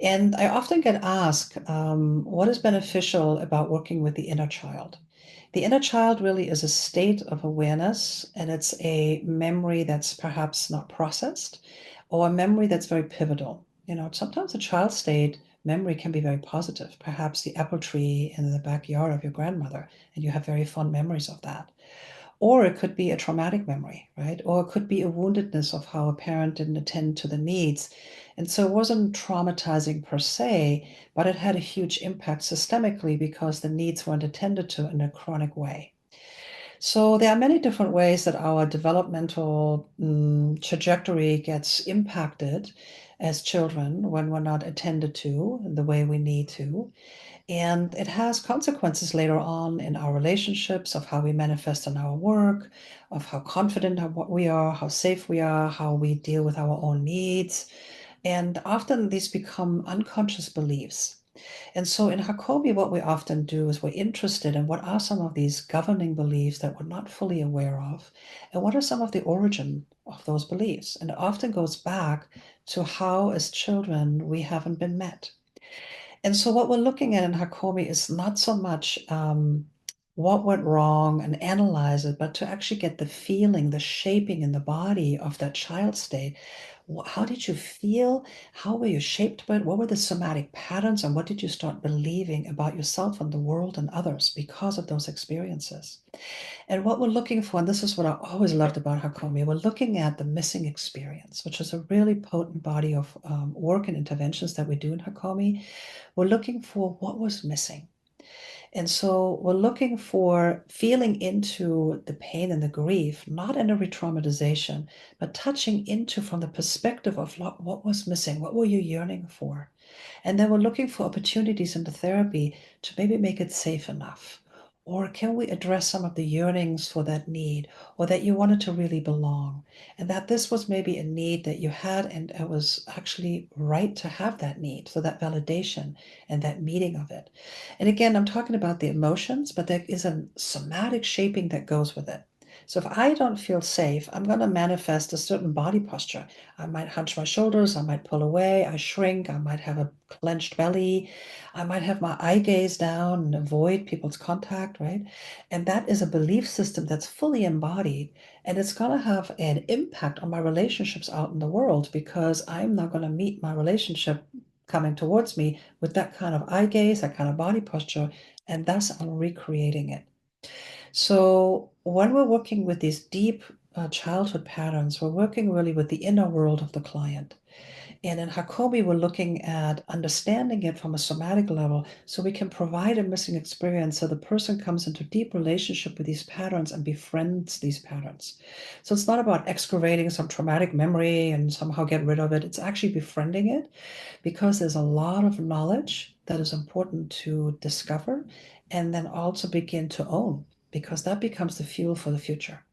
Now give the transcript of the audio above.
And I often get asked, what is beneficial about working with the inner child? The inner child really is a state of awareness, and it's a memory that's perhaps not processed, or a memory that's very pivotal. Sometimes a child state memory can be very positive, perhaps the apple tree in the backyard of your grandmother, and you have very fond memories of that. Or it could be a traumatic memory, right? Or it could be a woundedness of how a parent didn't attend to the needs. And so it wasn't traumatizing per se, but it had a huge impact systemically because the needs weren't attended to in a chronic way. So there are many different ways that our developmental trajectory gets impacted as children when we're not attended to the way we need to. And it has consequences later on in our relationships, of how we manifest in our work, of how confident of what we are, how safe we are, how we deal with our own needs. And often these become unconscious beliefs. And so in Hakomi, what we often do is we're interested in what are some of these governing beliefs that we're not fully aware of, and what are some of the origin of those beliefs. And it often goes back to how, as children, we haven't been met. And so what we're looking at in Hakomi is not so much what went wrong and analyze it, but to actually get the feeling, the shaping in the body of that child state. How did you feel? How were you shaped by it? What were the somatic patterns? And what did you start believing about yourself and the world and others because of those experiences? And what we're looking for, and this is what I always loved about Hakomi, we're looking at the missing experience, which is a really potent body of work and interventions that we do in Hakomi. We're looking for what was missing. And so we're looking for feeling into the pain and the grief, not in a re-traumatization, but touching into from the perspective of what was missing, what were you yearning for? And then we're looking for opportunities in the therapy to maybe make it safe enough. Or can we address some of the yearnings for that need, or that you wanted to really belong? And that this was maybe a need that you had, and it was actually right to have that need. So that validation and that meeting of it. And again, I'm talking about the emotions, but there is a somatic shaping that goes with it. So if I don't feel safe, I'm going to manifest a certain body posture. I might hunch my shoulders, I might pull away, I shrink, I might have a clenched belly, I might have my eye gaze down and avoid people's contact, right? And that is a belief system that's fully embodied, and it's going to have an impact on my relationships out in the world because I'm not going to meet my relationship coming towards me with that kind of eye gaze, that kind of body posture, and thus I'm recreating it. So when we're working with these deep childhood patterns, we're working really with the inner world of the client. And in Hakomi, we're looking at understanding it from a somatic level so we can provide a missing experience so the person comes into deep relationship with these patterns and befriends these patterns. So it's not about excavating some traumatic memory and somehow get rid of it. It's actually befriending it because there's a lot of knowledge that is important to discover and then also begin to own because that becomes the fuel for the future.